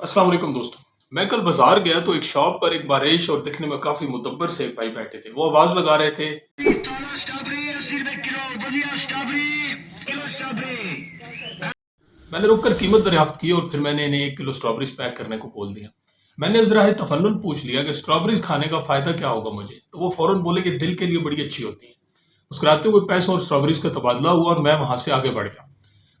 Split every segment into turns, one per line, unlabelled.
अस्सलाम वालेकुम दोस्तों। मैं कल बाजार गया तो एक शॉप पर एक बारिश और दिखने में काफी मुतब्बर से एक भाई बैठे थे। वो आवाज लगा रहे थे, मैंने रुक कर कीमत दरियाफ्त की और फिर मैंने इन्हें 1 किलो स्ट्रॉबेरीज पैक करने को बोल दिया। मैंने जरा तफन्नुन पूछ लिया कि स्ट्रॉबेरीज खाने का फायदा क्या होगा मुझे, तो वो फौरन बोले कि दिल के लिए बड़ी अच्छी होती है। मुस्कुराते हुए पैसों और स्ट्रॉबेरीज का तबादला हुआ और मैं वहां से आगे बढ़ गया।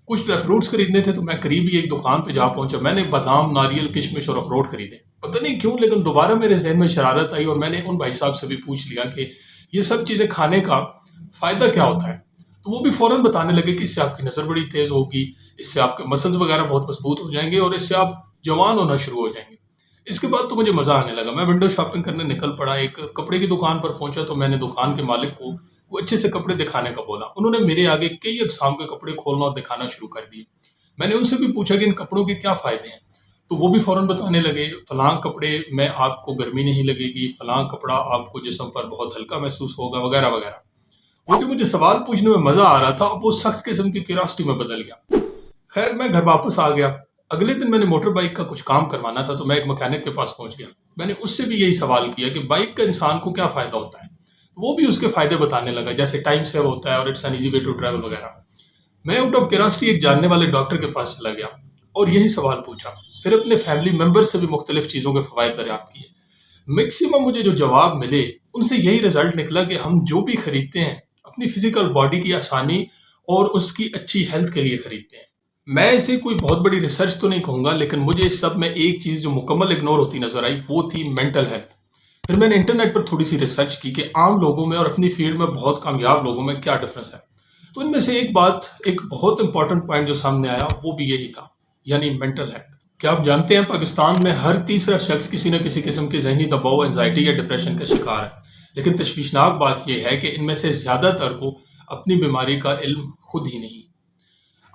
कुछ ड्राई फ्रूट्स खरीदने थे तो मैं करीब ही एक दुकान पे जा पहुंचा। मैंने बादाम, नारियल, किशमिश और अखरोट खरीदे। पता नहीं क्यों लेकिन दोबारा मेरे जहन में शरारत आई और मैंने उन भाई साहब से भी पूछ लिया कि ये सब चीज़ें खाने का फ़ायदा क्या होता है। तो वो भी फ़ौरन बताने लगे कि इससे आपकी नज़र बड़ी तेज़ होगी, इससे आपके मसल्स वगैरह बहुत मजबूत हो जाएंगे और इससे आप जवान होना शुरू हो जाएंगे। इसके बाद तो मुझे मज़ा आने लगा। मैं विंडो शॉपिंग करने निकल पड़ा। एक कपड़े की दुकान पर पहुंचा तो मैंने दुकान के मालिक को वो अच्छे से कपड़े दिखाने का बोला। उन्होंने मेरे आगे कई अक़साम के कपड़े खोलना और दिखाना शुरू कर दिए। मैंने उनसे भी पूछा कि इन कपड़ों के क्या फ़ायदे हैं, तो वो भी फ़ौरन बताने लगे, फ़लाँ कपड़े में आपको गर्मी नहीं लगेगी, फ़लाँ कपड़ा आपको जिस्म पर बहुत हल्का महसूस होगा, वगैरह वगैरह। वो जो मुझे सवाल पूछने में मज़ा आ रहा था, अब वो सख्त किस्म की क्यूरियोसिटी में बदल गया। खैर मैं घर वापस आ गया। अगले दिन मैंने मोटर बाइक का कुछ काम करवाना था तो मैं एक मैकेनिक के पास पहुंच गया। मैंने उससे भी यही सवाल किया कि बाइक का इंसान को क्या फ़ायदा होता है। तो वो भी उसके फ़ायदे बताने लगा, जैसे टाइम सेव होता है और it's an easy way to travel वगैरह। मैं आउट ऑफ क्यूरियोसिटी एक जानने वाले डॉक्टर के पास चला गया और यही सवाल पूछा। फिर अपने फैमिली मेंबर से भी मुख्तलिफ चीज़ों के फ़वाद दरियाफ्त किए। मैक्सिमम मुझे जो जवाब मिले उनसे यही रिजल्ट निकला कि हम जो भी खरीदते हैं अपनी फिजिकल बॉडी की आसानी और उसकी अच्छी हेल्थ के लिए खरीदते हैं। मैं इसे कोई बहुत बड़ी रिसर्च तो नहीं कहूँगा, लेकिन मुझे इस सब में एक चीज़ जो मुकम्मल इग्नोर होती नज़र आई वो थी मेंटल हेल्थ। फिर मैंने इंटरनेट पर थोड़ी सी रिसर्च की कि आम लोगों में और अपनी फील्ड में बहुत कामयाब लोगों में क्या डिफरेंस है। तो इनमें से एक बहुत इंपॉर्टेंट पॉइंट जो सामने आया वो भी यही था, यानी मेंटल हेल्थ। क्या आप जानते हैं पाकिस्तान में हर तीसरा शख्स किसी न किसी किस्म के जहनी दबाव, एंजाइटी या डिप्रेशन का शिकार है। लेकिन तशवीशनाक बात यह है कि इनमें से ज़्यादातर को अपनी बीमारी का इल्म खुद ही नहीं।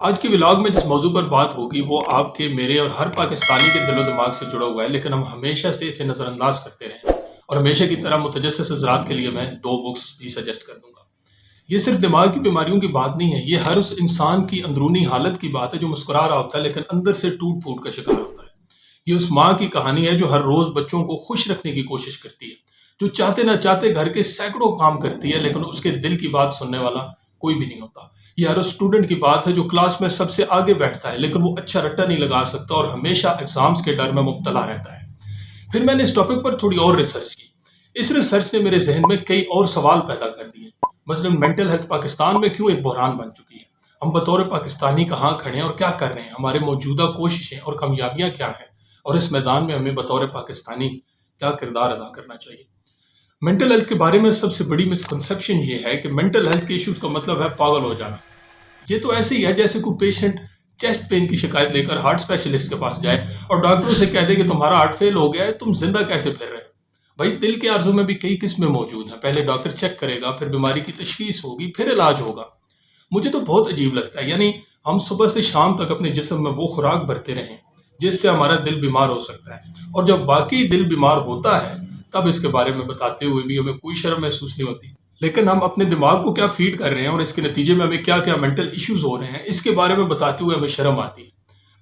आज के व्लॉग में जिस मौजू पर बात होगी वो आपके, मेरे और हर पाकिस्तानी के दिलो दिमाग से जुड़ा हुआ है, लेकिन हम हमेशा से इसे नज़रअंदाज करते रहे हैं। और हमेशा की तरह मुतजस्सिस हज़रात के लिए मैं 2 बुक्स भी सजेस्ट कर दूंगा। ये सिर्फ दिमाग की बीमारियों की बात नहीं है, ये हर उस इंसान की अंदरूनी हालत की बात है जो मुस्कुरा रहा होता है लेकिन अंदर से टूट फूट का शिकार होता है। ये उस माँ की कहानी है जो हर रोज़ बच्चों को खुश रखने की कोशिश करती है, जो चाहते ना चाहते घर के सैकड़ों काम करती है लेकिन उसके दिल की बात सुनने वाला कोई भी नहीं होता। ये हर उस स्टूडेंट की बात है जो क्लास में सबसे आगे बैठता है लेकिन वो अच्छा रट्टा नहीं लगा सकता और हमेशा एग्जाम्स के डर में मुब्तला रहता है। फिर मैंने इस टॉपिक पर थोड़ी और रिसर्च की। इस रिसर्च ने मेरे जहन में कई और सवाल पैदा कर दिए। मसलन मेंटल हेल्थ पाकिस्तान में क्यों एक बहरान बन चुकी है, हम बतौर पाकिस्तानी कहाँ खड़े हैं और क्या कर रहे हैं, हमारे मौजूदा कोशिशें और कामयाबियाँ क्या हैं, और इस मैदान में हमें बतौर पाकिस्तानी क्या किरदार अदा करना चाहिए। मेंटल हेल्थ के बारे में सबसे बड़ी मिसकंसेप्शन ये है कि मेंटल हेल्थ के इश्यूज का मतलब है पागल हो जाना। ये तो ऐसे ही है जैसे कोई पेशेंट चेस्ट पेन की शिकायत लेकर हार्ट स्पेशलिस्ट के पास जाए और डॉक्टर से कह दे कि तुम्हारा हार्ट फेल हो गया है, तुम जिंदा कैसे फिर रहे हो। भाई दिल के आर्जू में भी कई किस्में मौजूद हैं। पहले डॉक्टर चेक करेगा, फिर बीमारी की तशखीस होगी, फिर इलाज होगा। मुझे तो बहुत अजीब लगता है, यानी हम सुबह से शाम तक अपने जिस्म में वो खुराक भरते रहें जिससे हमारा दिल बीमार हो सकता है, और जब वाकई दिल बीमार होता है तब इसके बारे में बताते हुए भी हमें कोई शर्म महसूस नहीं होती। लेकिन हम अपने दिमाग को क्या फीड कर रहे हैं और इसके नतीजे में हमें क्या क्या मेंटल इश्यूज हो रहे हैं, इसके बारे में बताते हुए हमें शर्म आती है।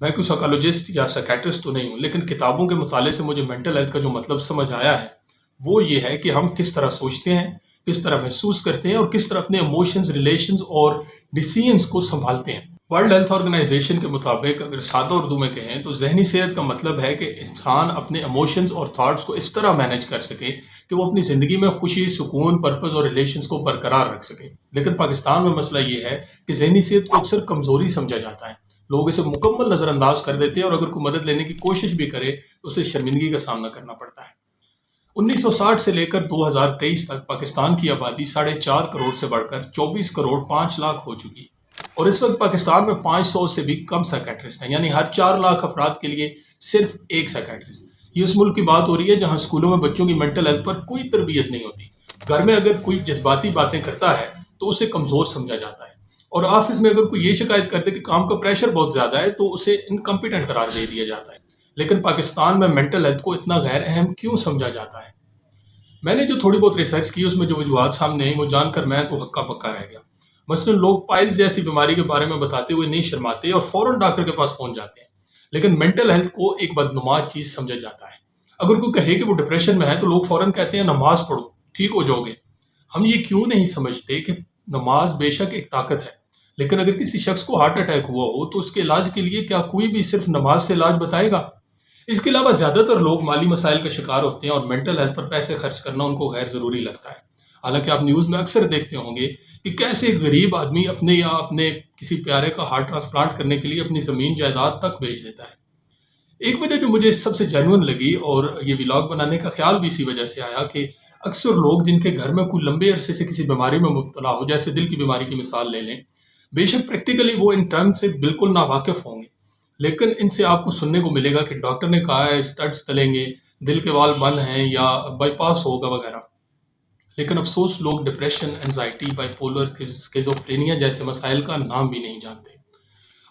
मैं कोई साइकोलॉजिस्ट या साइकेट्रिस्ट तो नहीं हूँ, लेकिन किताबों के मुताले से मुझे मेंटल हेल्थ का जो मतलब समझ आया है वो ये है कि हम किस तरह सोचते हैं, किस तरह महसूस करते हैं और किस तरह अपने इमोशंस, रिलेशंस और डिसीजंस को संभालते हैं। वर्ल्ड हेल्थ ऑर्गेनाइजेशन के मुताबिक अगर सादा उर्दू में कहें तो जहनी सेहत का मतलब है कि इंसान अपने इमोशंस और थॉट्स को इस तरह मैनेज कर सके कि वो अपनी ज़िंदगी में खुशी, सुकून, पर्पस और रिलेशंस को बरकरार रख सके। लेकिन पाकिस्तान में मसला ये है कि जहनी सेहत को अक्सर कमज़ोरी समझा जाता है। लोग इसे मुकम्मल नज़रअंदाज कर देते हैं और अगर कोई मदद लेने की कोशिश भी करे तो उसे शर्मिंदगी का सामना करना पड़ता है। 1960 से लेकर 2023 तक पाकिस्तान की आबादी 4.5 करोड़ से बढ़कर 24 करोड़ 5 लाख हो चुकी है, और इस वक्त पाकिस्तान में 500 से भी कम साइकेट्रिस्ट हैं, यानी हर 4 लाख अफराद के लिए सिर्फ एक साइकेट्रिस्ट। ये उस मुल्क की बात हो रही है जहाँ स्कूलों में बच्चों की मेंटल हेल्थ पर कोई तरबियत नहीं होती। घर में अगर कोई जज्बाती बातें करता है तो उसे कमज़ोर समझा जाता है, और ऑफिस में अगर कोई ये शिकायत करते कि काम का प्रेशर बहुत ज़्यादा है तो उसे इनकम्पिटेंट करार दे दिया जाता है। लेकिन पाकिस्तान में मेंटल हेल्थ को इतना गैर अहम क्यों समझा जाता है? मैंने जो थोड़ी बहुत रिसर्च की उसमें जो वजूहत सामने आई वो जानकर मैं तो हक्का पक्का रह गया। मसलन लोग पाइल्स जैसी बीमारी के बारे में बताते हुए नहीं शर्माते और फौरन डॉक्टर के पास पहुंच जाते हैं, لیکن منٹل ہیلتھ کو ایک بدنما چیز سمجھا جاتا ہے۔ اگر کوئی کہے کہ وہ ڈپریشن میں ہے تو لوگ فوراً کہتے ہیں نماز پڑھو ٹھیک ہو جاؤ گے۔ ہم یہ کیوں نہیں سمجھتے کہ نماز بے شک ایک طاقت ہے، لیکن اگر کسی شخص کو ہارٹ اٹیک ہوا ہو تو اس کے علاج کے لیے کیا کوئی بھی صرف نماز سے علاج بتائے گا؟ اس کے علاوہ زیادہ تر لوگ مالی مسائل کا شکار ہوتے ہیں اور منٹل ہیلتھ پر پیسے خرچ کرنا ان کو غیر ضروری لگتا ہے۔ حالانکہ آپ نیوز میں اکثر دیکھتے ہوں گے کہ کیسے ایک غریب آدمی اپنے یا اپنے کسی پیارے کا ہارٹ ٹرانسپلانٹ کرنے کے لیے اپنی زمین جائیداد تک بیچ دیتا ہے۔ ایک وجہ جو مجھے سب سے جینوئن لگی اور یہ ولاگ بنانے کا خیال بھی اسی وجہ سے آیا کہ اکثر لوگ جن کے گھر میں کوئی لمبے عرصے سے کسی بیماری میں مبتلا ہو، جیسے دل کی بیماری کی مثال لے لیں، بے شک پریکٹیکلی وہ ان ٹرم سے بالکل ناواقف ہوں گے، لیکن ان سے آپ کو سننے کو ملے گا کہ ڈاکٹر نے کہا ہے اسٹڈز ڈلیں گے، دل کے وال بند ہیں یا بائی پاس ہوگا وغیرہ۔ لیکن افسوس لوگ depression, anxiety, by polar, schizophrenia جیسے مسائل کا نام بھی نہیں جانتے۔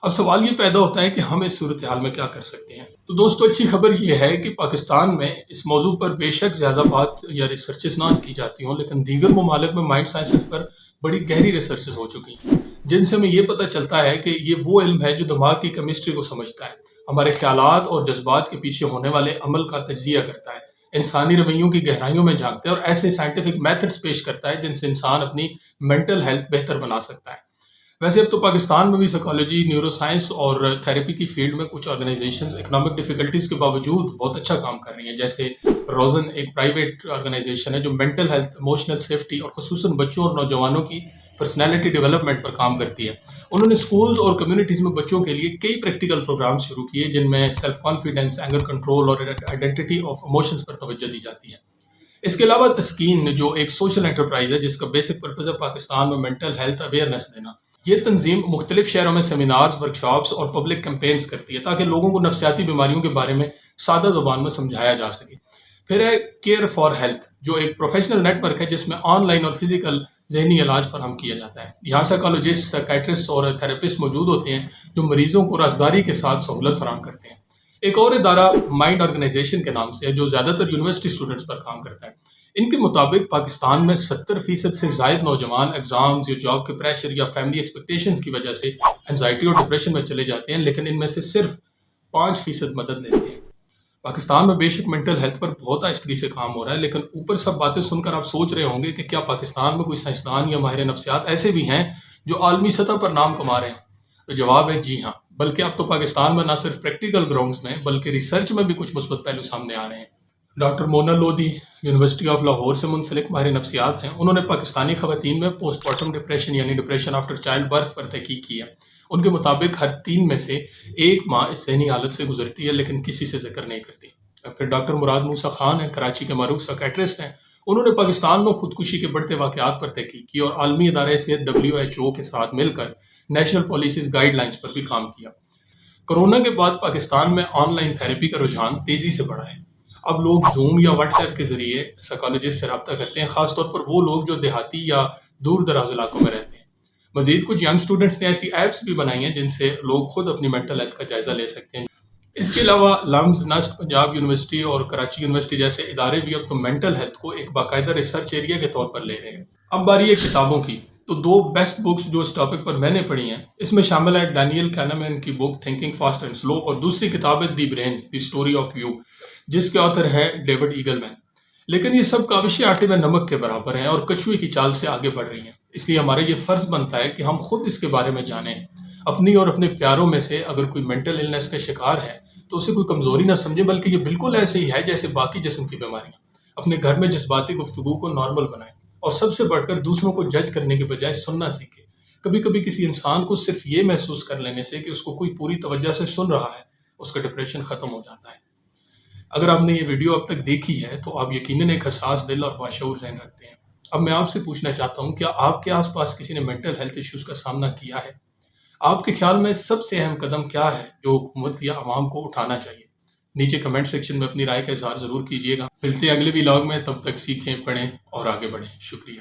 اب سوال یہ پیدا ہوتا ہے کہ ہم اس صورتحال میں کیا کر سکتے ہیں؟ تو دوستو، اچھی خبر یہ ہے کہ پاکستان میں اس موضوع پر بے شک زیادہ بات یا ریسرچز نہ کی جاتی ہوں، لیکن دیگر ممالک میں مائنڈ سائنسز پر بڑی گہری ریسرچز ہو چکی ہیں، جن سے ہمیں یہ پتہ چلتا ہے کہ یہ وہ علم ہے جو دماغ کی کیمسٹری کو سمجھتا ہے، ہمارے خیالات اور جذبات کے پیچھے ہونے والے عمل کا تجزیہ کرتا ہے، انسانی رویوں کی گہرائیوں میں جھانکتا ہے اور ایسے سائنٹیفک میتھڈز پیش کرتا ہے جن سے انسان اپنی منٹل ہیلتھ بہتر بنا سکتا ہے۔ ویسے اب تو پاکستان میں بھی سائیکالوجی، نیورو سائنس اور تھیراپی کی فیلڈ میں کچھ آرگنائزیشنز اکنامک ڈیفیکلٹیز کے باوجود بہت اچھا کام کر رہی ہیں، جیسے روزن ایک پرائیویٹ آرگنائزیشن ہے جو منٹل ہیلتھ، ایموشنل سیفٹی اور خصوصاً بچوں اور نوجوانوں کی پرسنالٹی ڈیولپمنٹ پر کام کرتی ہے۔ انہوں نے اسکولز اور کمیونٹیز میں بچوں کے لیے کئی پریکٹیکل پروگرام شروع کیے جن میں سیلف کانفیڈنس، اینگر کنٹرول اور آئیڈینٹی آف ایموشنز پر توجہ دی جاتی ہے۔ اس کے علاوہ تسکین جو ایک سوشل انٹرپرائز ہے جس کا بیسک پرپز ہے پاکستان میں منٹل ہیلتھ اویئرنیس دینا، یہ تنظیم مختلف شہروں میں سیمینارز، ورکشاپس اور پبلک کیمپینز کرتی ہے تاکہ لوگوں کو نفسیاتی بیماریوں کے بارے میں سادہ زبان میں سمجھایا جا سکے۔ پھر ہے کیئر فار ہیلتھ جو ایک پروفیشنل نیٹ ورک ہے جس میں آن لائن اور فزیکل ذہنی علاج فراہم کیا جاتا ہے۔ یہاں سائیکالوجسٹ، سائیکیٹرسٹ اور تھراپسٹ موجود ہوتے ہیں جو مریضوں کو رازداری کے ساتھ سہولت فراہم کرتے ہیں۔ ایک اور ادارہ مائنڈ آرگنائزیشن کے نام سے ہے جو زیادہ تر یونیورسٹی اسٹوڈنٹس پر کام کرتا ہے۔ ان کے مطابق پاکستان میں 70% سے زائد نوجوان ایگزامز یا جاب کے پریشر یا فیملی ایکسپیکٹیشنز کی وجہ سے انزائٹی اور ڈپریشن میں چلے جاتے ہیں، لیکن ان میں سے صرف 5% مدد لیتے ہیں۔ پاکستان میں بے شک منٹل ہیلتھ پر بہت آہستگی سے کام ہو رہا ہے، لیکن اوپر سب باتیں سن کر آپ سوچ رہے ہوں گے کہ کیا پاکستان میں کوئی سائنسدان یا ماہر نفسیات ایسے بھی ہیں جو عالمی سطح پر نام کما رہے ہیں؟ تو جواب ہے جی ہاں، بلکہ اب تو پاکستان میں نہ صرف پریکٹیکل گراؤنڈز میں بلکہ ریسرچ میں بھی کچھ مثبت پہلو سامنے آ رہے ہیں۔ Doctor Mona Lodhi university of Lahore سے منسلک ماہر نفسیات ہیں۔ انہوں نے پاکستانی خواتین میں پوسٹ پارٹم ڈپریشن یعنی ڈپریشن آفٹر چائلڈ برتھ پر تحقیق کی ہے۔ ان کے مطابق ہر 3 میں سے 1 ماں اس ذہنی حالت سے گزرتی ہے لیکن کسی سے ذکر نہیں کرتی۔ پھر ڈاکٹر مراد موسیٰ خان ہیں، کراچی کے معروف سائیکیٹرسٹ ہیں۔ انہوں نے پاکستان میں خودکشی کے بڑھتے واقعات پر تحقیق کی اور عالمی ادارے صحت WHO کے ساتھ مل کر نیشنل پالیسیز گائیڈ لائنز پر بھی کام کیا۔ کرونا کے بعد پاکستان میں آن لائن تھیراپی کا رجحان تیزی سے بڑھا ہے۔ اب لوگ زوم یا واٹس ایپ کے ذریعے سائیکالوجسٹ سے رابطہ کرتے ہیں، خاص طور پر وہ لوگ جو دیہاتی یا دور دراز علاقوں میں رہتے ہیں۔ مزید کچھ ینگ اسٹوڈنٹس نے ایسی ایپس بھی بنائی ہیں جن سے لوگ خود اپنی منٹل ہیلتھ کا جائزہ لے سکتے ہیں۔ اس کے علاوہ لمز، نسٹ، پنجاب یونیورسٹی اور کراچی یونیورسٹی جیسے ادارے بھی اب تو منٹل ہیلتھ کو ایک باقاعدہ ریسرچ ایریا کے طور پر لے رہے ہیں۔ اب باری ہے کتابوں کی، تو 2 بیسٹ بکس جو اس ٹاپک پر میں نے پڑھی ہیں اس میں شامل ہے ڈینیل کینمین کی بک تھنکنگ فاسٹ اینڈ سلو اور دوسری کتاب ہے دی brain, the story of you, جس کے آتھر ہے ڈیوڈ ایگل مین۔ لیکن یہ سب کاوشیں آٹے میں نمک کے برابر ہیں اور کچھوے کی چال سے آگے بڑھ رہی ہیں، اس لیے ہمارا یہ فرض بنتا ہے کہ ہم خود اس کے بارے میں جانیں، اپنی اور اپنے پیاروں میں سے اگر کوئی منٹل النس کا شکار ہے تو اسے کوئی کمزوری نہ سمجھیں، بلکہ یہ بالکل ایسے ہی ہے جیسے باقی جسم کی بیماریاں۔ اپنے گھر میں جذباتی گفتگو کو نارمل بنائیں اور سب سے بڑھ کر دوسروں کو جج کرنے کے بجائے سننا سیکھیں۔ کبھی کبھی کسی انسان کو صرف یہ محسوس کر لینے سے کہ اس کو کوئی پوری توجہ سے سن رہا ہے، اس کا ڈپریشن ختم ہو جاتا ہے۔ اگر آپ نے یہ ویڈیو اب تک دیکھی ہے تو آپ یقیناً ایک حساس دل اور باشعور ذہن رکھتے ہیں۔ اب میں آپ سے پوچھنا چاہتا ہوں، کیا آپ کے آس پاس کسی نے منٹل ہیلتھ ایشوز کا سامنا کیا ہے؟ آپ کے خیال میں سب سے اہم قدم کیا ہے جو حکومت یا عوام کو اٹھانا چاہیے؟ نیچے کمنٹ سیکشن میں اپنی رائے کا اظہار ضرور کیجیے گا۔ ملتے ہیں اگلے ولاگ میں، تب تک سیکھیں، پڑھیں اور آگے بڑھیں۔ شکریہ۔